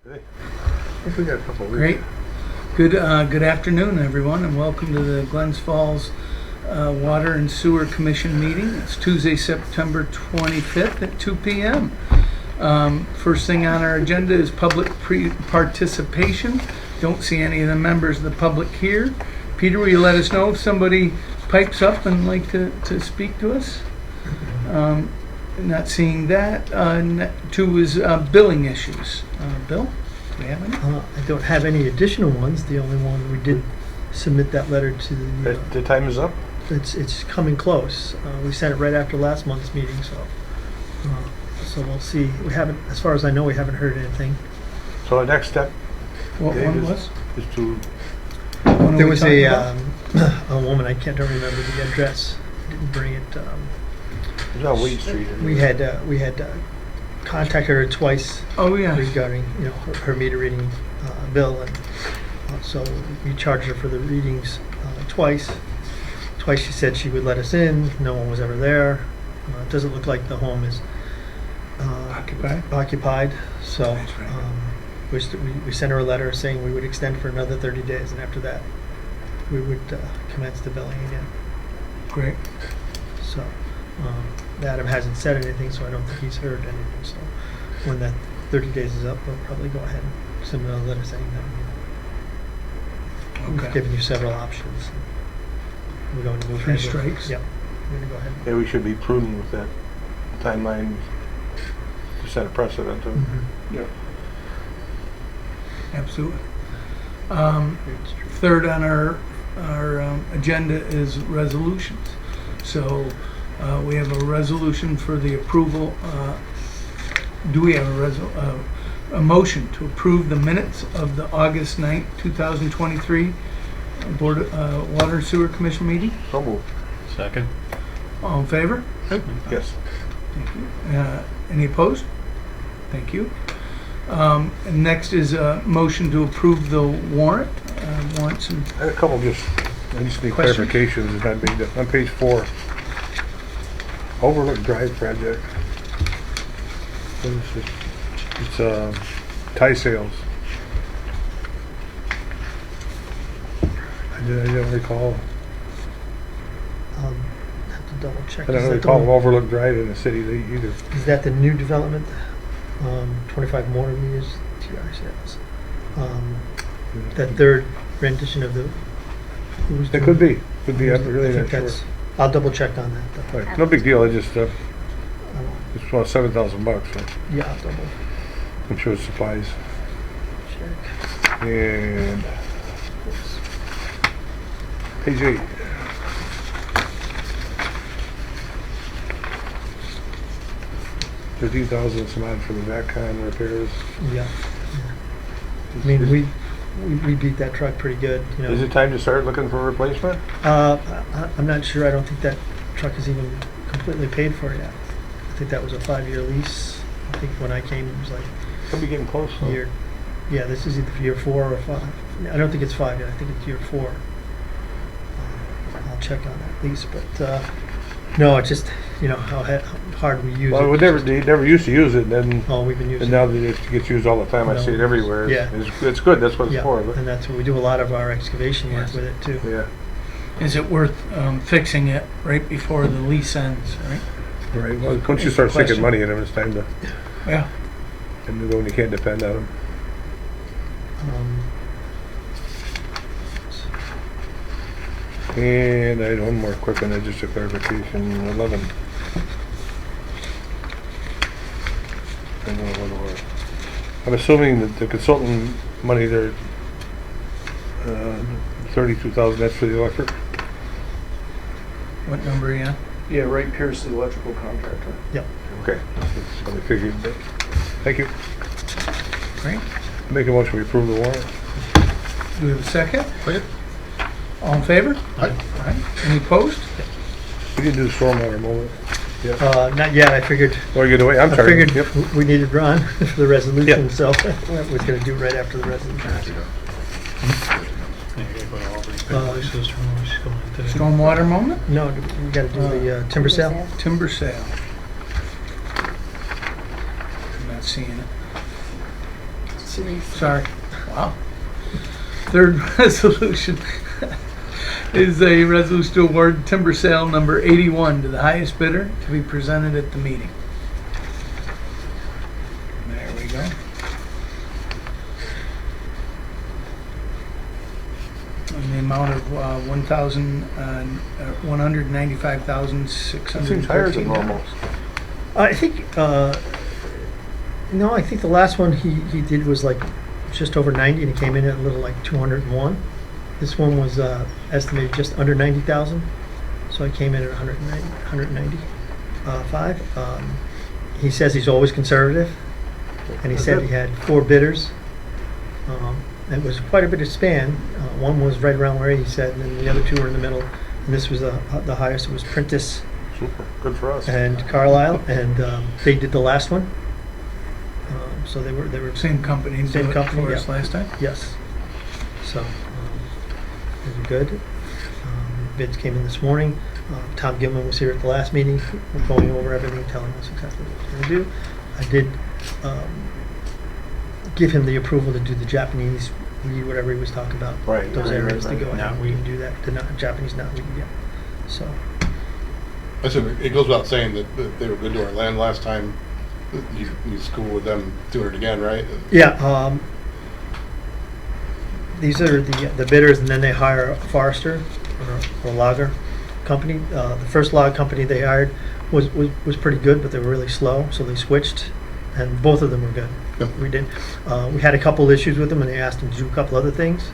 I think we got a couple of weeks. Great. Good afternoon, everyone, and welcome to the Glens Falls Water and Sewer Commission meeting. It's Tuesday, September 25th at 2 p.m. First thing on our agenda is public participation. Don't see any of the members of the public here. Peter, will you let us know if somebody pipes up and like to speak to us? Not seeing that. Two is billing issues. Bill, do we have any? I don't have any additional ones. The only one we did submit that letter to the. The time is up? It's coming close. We sent it right after last month's meeting, so we'll see. We haven't, as far as I know, we haven't heard anything. So the next step What one was? is to, There was a woman, I can't remember the address. Didn't bring it. it's on Wade Street. We had contacted her twice. Oh, yeah. Regarding her meter reading bill, and so we charged her for the readings twice. Twice she said she would let us in. No one was ever there. It doesn't look like the home is occupied. So That's right. we sent her a letter saying we would extend for another 30 days, and after that we would commence the billing again. Great. So Adam hasn't said anything, so I don't think he's heard anything. So when that 30 days is up, we'll probably go ahead and send another letter saying that we've Okay. given you several options. We're going to move Three ahead with- strikes? Yep. We're going to go ahead. yeah, we should be prudent with that timeline to set a precedent. Mm-hmm. Yeah. Absolutely. Third on our agenda is resolutions. So we have a resolution for the approval. Do we have a motion to approve the minutes of the August 9th, 2023 Board Water and Sewer Commission meeting? So moved. Second. All in favor? Yes. Thank you. Any opposed? Thank you. And next is a motion to approve the warrant. Warrants and I had a couple I just need Question? clarifications on page 4. Overlook Drive project. What is this? It's tie sales. I don't recall. Have to double check. I don't recall Overlook Drive in the city either. Is that the new development? 25 more meters TR sales. That third rendition of the. Who's It doing- could be. Could be. I'm I really think not sure. that's. I'll double check on that. Though. Right. No big deal. I just I won't- it's about $7,000. So Yeah, I'll double I'm sure it supplies. check. And page 8. $13,000 some odd for the VACCON repairs. Yeah. I mean, we beat that truck pretty good. Is it time to start looking for a replacement? I'm not sure. I don't think that truck is even completely paid for yet. I think that was a 5-year lease. I think when I came, it was like Could be getting close. Though. year. Yeah, this is either year 4 or 5. I don't think it's 5 yet. I think it's year 4. I'll check on that lease, but no, it's just how hard we use Well, it. they never used to use it, and then Oh, we've been and using. now that it gets used all the time. I see it everywhere. Yeah. It's good. That's what it's Yeah, for. But and that's what we do a lot of our excavation work Yes. with it too. yeah. is it worth fixing it right before the lease ends, right? Right. Well, once you start sinking Question? money in them, it's time to. Yeah. And when you can't depend on them. And I had one more quick one, just a clarification. 11. I don't know what it was. I'm assuming that the consultant money there, 32,000. That's for the electric. What number are you on? Yeah, Wright Pierce, the electrical contractor. Okay. That's what I figured. But thank you. Great. Make a motion to approve the warrant. Do we have a second? Second. All in favor? Aye. All right. Any opposed? We didn't do the stormwater moment. Not yet. I figured. Oh, you're gonna wait. I'm I sorry. figured Yep. we needed Ron for the resolution, Yep. so I was going to do it right after the resolution. Stormwater moment? No, we got to do the timber sale. Timber sale. I'm not seeing it. Sorry. Wow. Third resolution is a resolution to award timber sale number 81 to the highest bidder to be presented at the meeting. There we go. In the amount of $195,613. That seems higher than normal. I think, no, I think the last one he did was like just over 90 and it came in at a little like 201. This one was estimated just under 90,000. So I came in at 195. He says he's always conservative. And he said he had 4 bidders. It was quite a bit of span. One was right around where he said, and then the other 2 were in the middle. And this was the highest. It was Prentice Super, good for us. and Carlisle, and they did the last one. So they were Same company did Same it company, for us yeah. last time? yes. So they were good. Bids came in this morning. Tom Gilman was here at the last meeting, going over everything, telling us exactly what we're going to do. I did give him the approval to do the Japanese weed, whatever he was talking about. Right, Those right, areas right, to go right. ahead. We can do that. The Japanese knotweed, yeah. So. I said, it goes without saying that they were good to our land last time. He's cool with them doing it again, right? Yeah, these are the bidders, and then they hire a forester or logger company. The first log company they hired was pretty good, but they were really slow, so they switched, and both of them were good. Yep. We did. We had a couple issues with them, and they asked them to do a couple other things,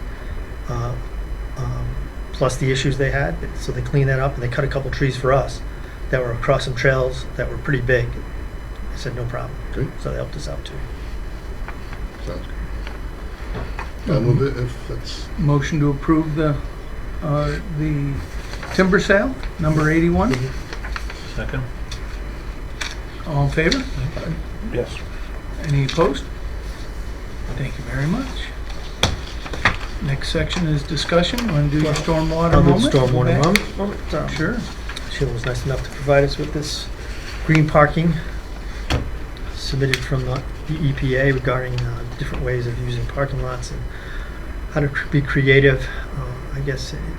plus the issues they had. So they cleaned that up, and they cut a couple trees for us that were across some trails that were pretty big. I said no problem. Good. So they helped us out too. Sounds good. I'll move it if that's, Motion to approve the timber sale, number 81. Second. All in favor? Yes. Any opposed? Thank you very much. Next section is discussion. Want to do your stormwater I'll do moment? the stormwater Okay. moment. Sure. Sheila was nice enough to provide us with this green parking submitted from the EPA regarding different ways of using parking lots and how to be creative. I guess in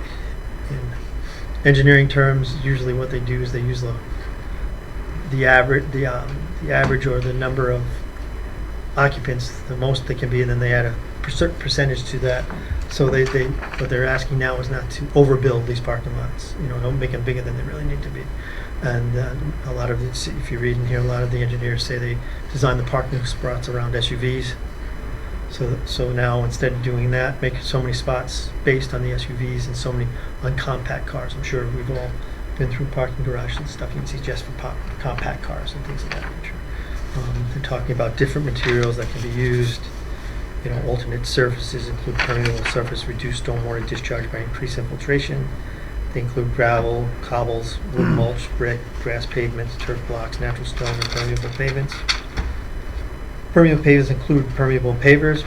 engineering terms, usually what they do is they use the average or the number of occupants, the most they can be, and then they add a certain percentage to that. So they what they're asking now is not to overbuild these parking lots. Don't make them bigger than they really need to be. And a lot of it, if you read in here, a lot of the engineers say they design the parking spots around SUVs. So now instead of doing that, make so many spots based on the SUVs and so many on compact cars. I'm sure we've all been through parking garages and stuff. You can see just for compact cars and things of that nature. They're talking about different materials that can be used. Alternate surfaces include permeable surface, reduced stormwater discharge by increased infiltration. They include gravel, cobbles, wood mulch, brick, grass pavements, turf blocks, natural stone, and permeable pavements. Permeable pavements include permeable pavers,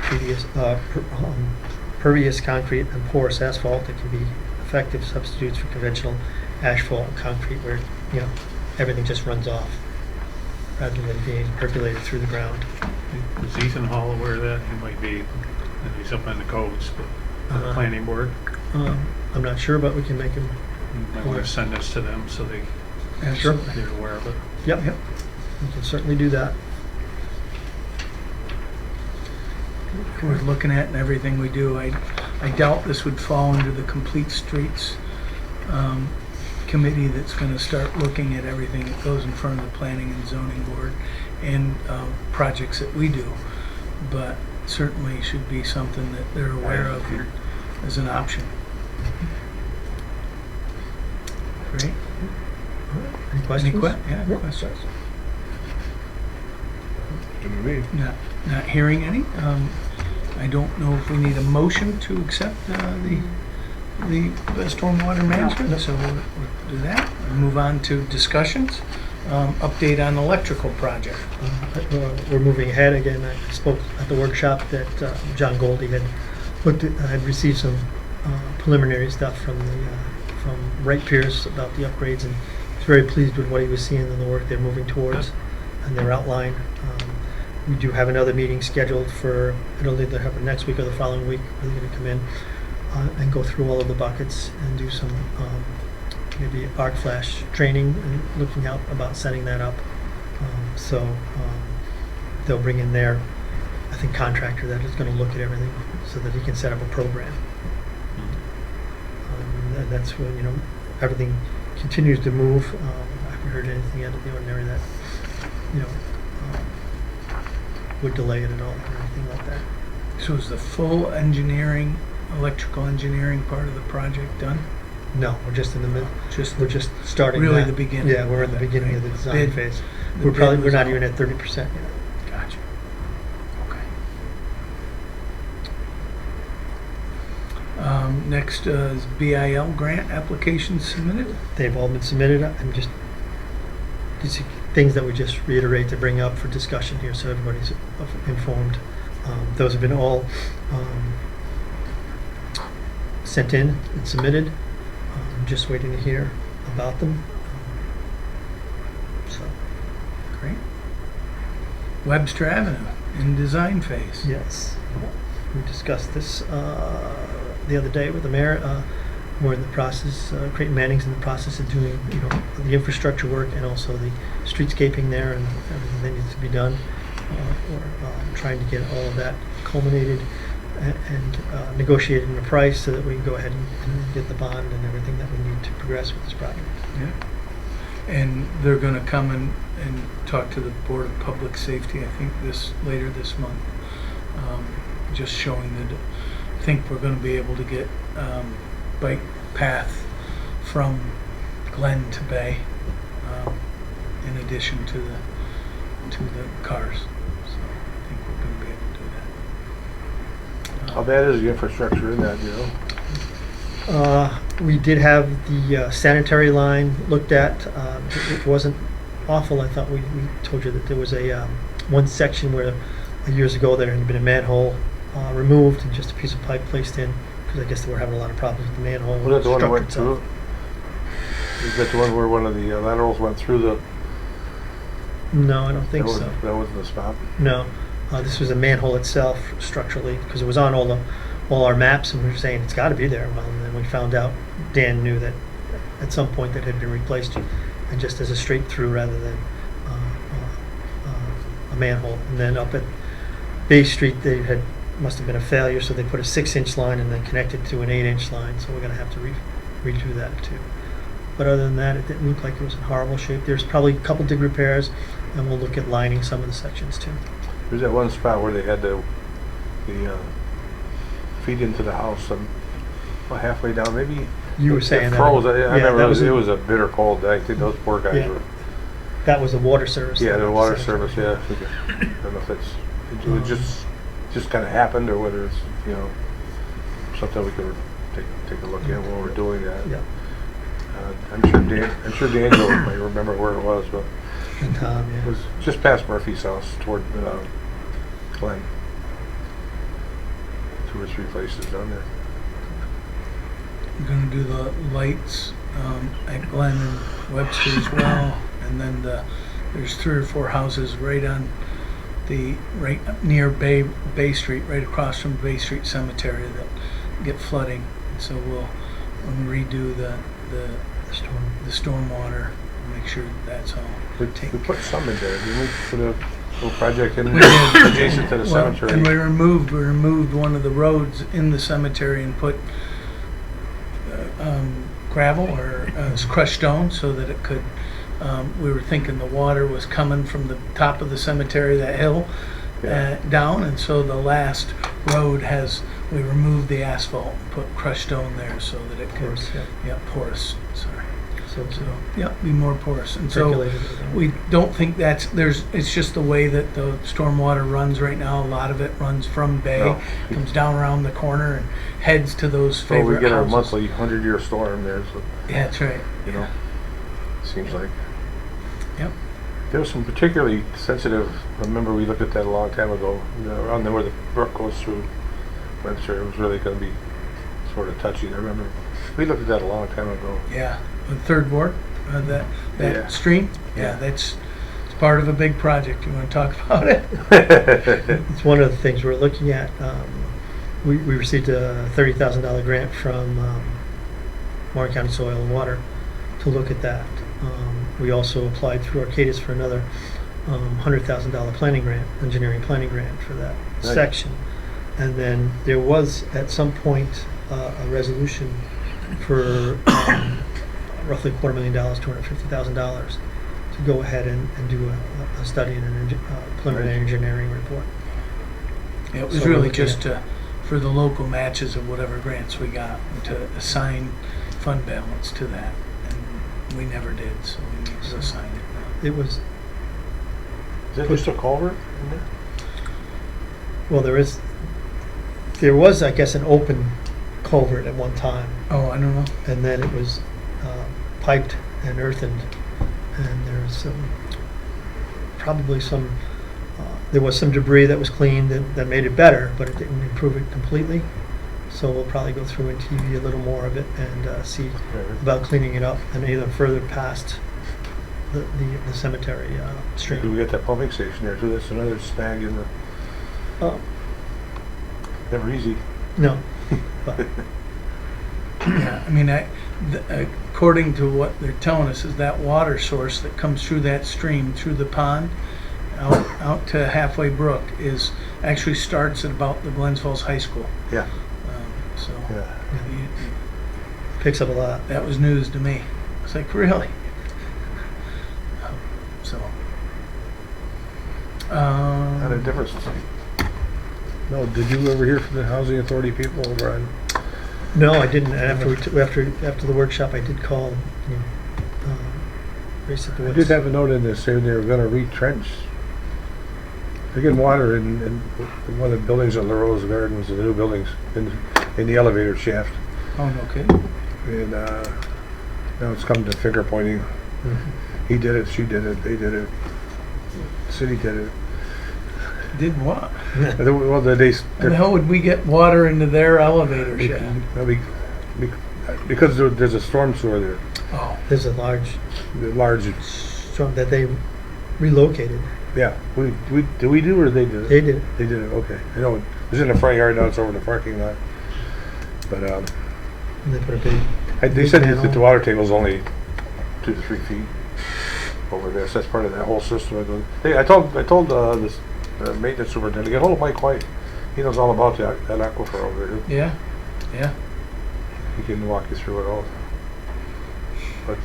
pervious concrete, and porous asphalt that can be effective substitutes for conventional asphalt and concrete, where everything just runs off rather than being percolated through the ground. Is Ethan Hall aware of that? He might be, and he's up on the codes, but the planning board, I'm not sure, but we can make him. you might want to send this to them so they're aware of it. Yep. We can certainly do that. We're looking at and everything we do. I doubt this would fall under the Complete Streets committee that's going to start looking at everything that goes in front of the Planning and Zoning Board and projects that we do. But certainly should be something that they're aware of as an option. Great. Any questions? Any questions? Good to me. Not hearing any. I don't know if we need a motion to accept the stormwater management, so we'll do that. We'll move on to discussions. Update on electrical project. We're moving ahead again. I spoke at the workshop that John Goldie had received some preliminary stuff from Wright Pierce about the upgrades, and was very pleased with what he was seeing and the work they're moving towards and their outline. We do have another meeting scheduled for, I don't think they'll happen next week or the following week. We're going to come in and go through all of the buckets and do some maybe arc flash training and looking out about setting that up. They'll bring in their, I think, contractor that is going to look at everything so that he can set up a program. And that's when, everything continues to move. I haven't heard anything out of the ordinary that, would delay it at all or anything like that. So is the full engineering, electrical engineering part of the project done? No, we're just in the middle. Just We're just starting really that. the beginning. Yeah, we're in the of it, beginning right? of the design Bid- phase. the We're bid was not out. even at 30% yet. Gotcha. Okay. Next is BIL grant application submitted. They've all been submitted. I'm just, these are things that we just reiterate to bring up for discussion here so everybody's informed. Those have been all sent in and submitted. I'm just waiting to hear about them. So, Great. Webster Avenue in design phase. yes, we discussed this the other day with the mayor. We're in the process, Creighton Manning's in the process of doing, the infrastructure work and also the streetscaping there and everything that needs to be done. We're trying to get all of that culminated and negotiated in a price so that we can go ahead and get the bond and everything that we need to progress with this project. Yeah. And they're going to come and talk to the Board of Public Safety, I think later this month. Just showing that I think we're going to be able to get bike path from Glen to Bay, in addition to the cars. So I think we're going to be able to do that. How bad is the infrastructure in that, We did have the sanitary line looked at. It wasn't awful. I thought we told you that there was a one section where years ago there had been a manhole removed and just a piece of pipe placed in because I guess they were having a lot of problems with the manhole. Was that the one that structure went itself. through? Is that the one where one of the laterals went through the? No, I don't think that so. That wasn't the spot. No, this was a manhole itself structurally because it was on all our maps and we were saying it's got to be there. Well, and then we found out, Dan knew that at some point that had been replaced and just as a straight through rather than a manhole. And then up at Bay Street they must have been a failure, so they put a 6-inch line and then connected to an 8-inch line. So we're going to have to redo that too. But other than that, it didn't look like it was in horrible shape. There's probably a couple dig repairs, and we'll look at lining some of the sections too. There's that one spot where they had the feed into the house and halfway down, maybe. You were it saying that. froze. I Yeah, remember that it was a bitter cold day. I think those poor guys Yeah. were. That was the water service. Yeah, that the was water sanitary. service. Yeah, I think I don't know if it just kind of happened or whether it's something we could take a look at while we're doing that. Yeah. I'm sure Daniel might remember where it was, but And Tom, it yeah. was just past Murphy's house toward Glen. 2 or 3 places down there. We're going to do the lights at Glen and Webster as well, and then there's 3 or 4 houses right near Bay Street, right across from Bay Street Cemetery that get flooding. So we'll redo the stormwater, make sure that's all We taken. put some in there, didn't we? Put a little project in We did. adjacent to the Well, cemetery. and we removed one of the roads in the cemetery and put gravel or crushed stone so that it could. We were thinking the water was coming from the top of the cemetery, that hill, Yeah. down, and so the last road we removed the asphalt and put crushed stone there so that it could. Porous, yeah. Yeah, porous. Sorry. So Yeah, be more porous. And so circulated. we don't think it's just the way that the stormwater runs right now. A lot of it runs from Bay, No. comes down around the corner and heads to those So favorite we get our houses. monthly 100-year storm there, so, Yeah, that's right. seems like. Yep. There was some particularly sensitive, I remember we looked at that a long time ago, around there where the brook goes through Webster. It was really going to be sort of touchy. I remember we looked at that a long time ago. Yeah. The third ward, that Yeah. stream. Yeah. It's part of a big project. You want to talk about it? It's one of the things we're looking at. We received a $30,000 grant from Warren County Soil and Water to look at that. We also applied through Arcadis for another $100,000 planning grant, engineering planning grant for that Nice. section. And then there was at some point a resolution for roughly $250,000, $250,000 to go ahead and do a study and a preliminary Right. engineering report. It was So we're really looking just for the local matches of whatever grants we got, to assign fund balance to that. And we never did, so we need to assign it now. It was, Is that just a culvert in there? well, there was, I guess, an open culvert at one time, Oh, I don't know. and then it was piped and earthened, and there was probably there was some debris that was cleaned that made it better, but it didn't improve it completely. So we'll probably go through in TV a little more of it and see about cleaning it up and even further past the cemetery Do stream. we get that pumping station there too? That's another snag in the, never easy. No, but Yeah, I mean, according to what they're telling us, is that water source that comes through that stream, through the pond, out to Halfway Brook, actually starts at about the Glens Falls High School. Yeah, So yeah. you- picks up a lot. that was news to me. It's like, really? So. Not a difference. No, did you ever hear from the housing authority people over on? No, I didn't. After the workshop, I did call. Race at the I Woods. did have a note in there saying they were gonna retrench. They're getting water in one of the buildings at LaRose Gardens, the new buildings, in the elevator shaft. Oh, no kidding. And now it's come to finger pointing. Mhm. He did it, she did it, they did it, the city did it. Did what? Well, How the hell would we get water into their elevator shaft? Because there's a storm sewer there, Oh, There's a large large. storm that they relocated. Yeah, we do or they did it? They did. They did it. Okay, I know it was in the front yard. Now it's over in the parking lot. But And they put a big. they big said manhole. that the water table is only 2 to 3 feet over there. So that's part of that whole system. Hey, I told this maintenance superintendent, get hold of Mike White. He knows all about that aquifer over there. yeah, yeah. He can walk you through it all. But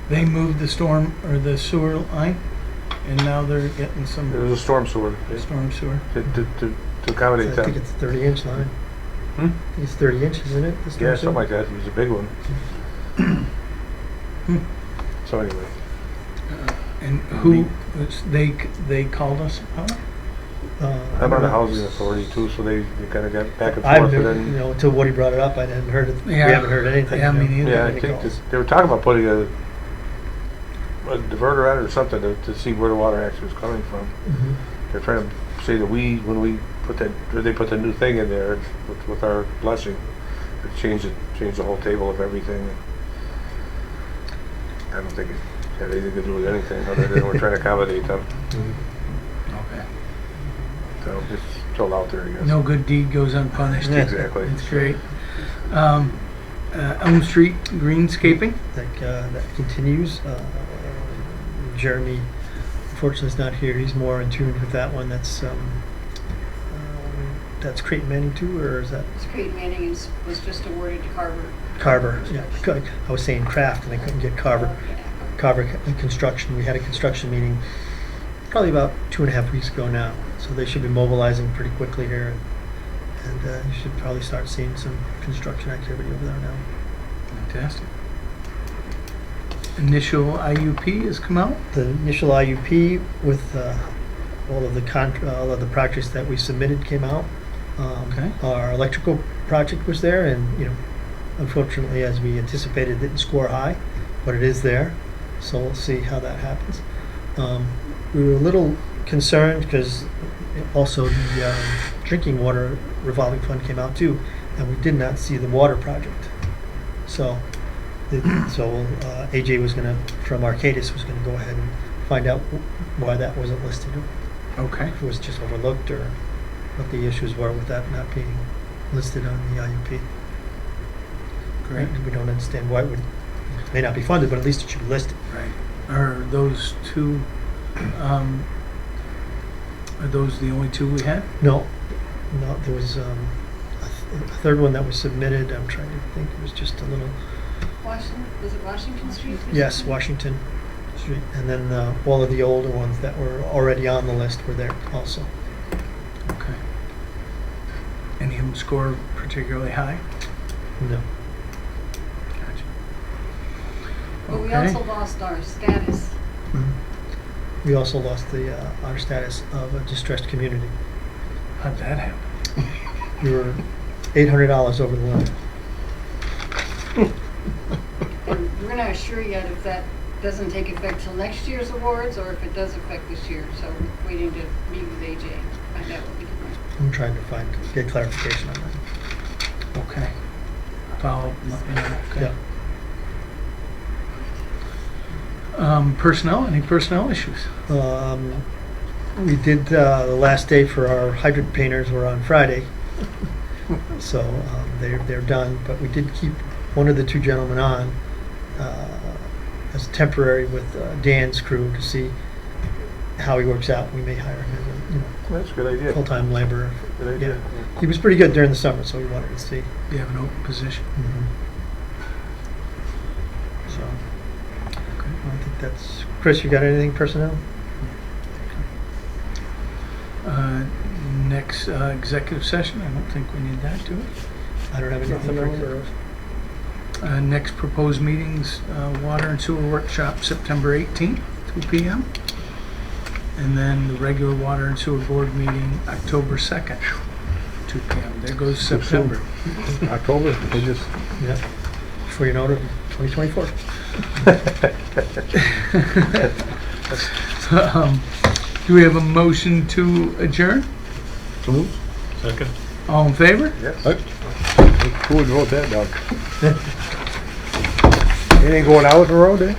They moved the storm or the sewer line, and now they're getting there some was a storm sewer storm sewer. to accommodate I that. think it's a 30-inch line. Hmm? I think it's 30 inches, isn't it? the storm Yeah, sewer? something like that. It was a big one. So anyway, And who they called us about? I'm on the housing authority too, so they kind of got back and I've forth. And never, then, until Woody brought it up, I hadn't heard it. Yeah. We haven't heard anything. Yeah, me neither. yeah, I Any think calls. they were talking about putting a diverter on it or something to see where the water actually was coming from. Mhm. They're trying to say that when we put they put the new thing in there with our blessing, it changed the whole table of everything. I don't think it had anything to do with anything other than we're trying to accommodate them. Okay. So it's still out there, I guess. No good deed goes unpunished. Exactly. That's great. Elm Street greenscaping. That continues. Jeremy, unfortunately, is not here. He's more in tune with that one. That's Creighton Manning too, or is that Creighton Manning was just awarded to Carver. Carver? Yeah, I was saying Kraft, and I couldn't get Carver. Carver Construction. We had a construction meeting probably about 2.5 weeks ago now, so they should be mobilizing pretty quickly here, and you should probably start seeing some construction activity over there now. Fantastic. Initial IUP has come out. The initial IUP with all of the projects that we submitted came out. Okay. Our electrical project was there, and unfortunately, as we anticipated, it didn't score high, but it is there. So we'll see how that happens. We were a little concerned because also the drinking water revolving fund came out too, and we did not see the water project. So AJ was from Arcadis was going to go ahead and find out why that wasn't listed, Okay, if it was just overlooked, or what the issues were with that not being listed on the IUP. great. We don't understand why it would, may not be funded, but at least it should be listed. Right. Are those two, are those the only two we had? No, there was a third one that was submitted. I'm trying to think, it was just a little, Washington, was it Washington Street? or yes, something? Washington Street. And then all of the older ones that were already on the list were there also. Okay. Any of them score particularly high? No. Gotcha. But we Okay. also lost our status. We also lost our status of a distressed community. How'd that happen? We were $800 over the limit. And we're not sure yet if that doesn't take effect till next year's awards or if it does affect this year. So we're waiting to meet with AJ and find out what we can do. I'm trying to get clarification on that. Okay. Follow up, let me know, okay. Personnel, any personnel issues? We did, the last day for our hydrant painters were on Friday. So they're done, but we did keep one of the two gentlemen on as temporary with Dan's crew to see how he works out. We may hire him as a That's a good idea. full-time laborer. Good idea. Yeah. He was pretty good during the summer, so we wanted to see. Do you have an open position? So I think that's, Chris, you got anything personnel? Next executive session, I don't think we need that, do we? I don't have anything for Next proposed meetings, water and sewer workshop, September 18th, 2 p.m. And then the regular water and sewer board meeting, October 2nd, 2 p.m. There goes September. October, they just, Yeah. Before you know it, 2024. Do we have a motion to adjourn? Second? All in favor? yes. Who would vote that down? Anything going out with the road, eh?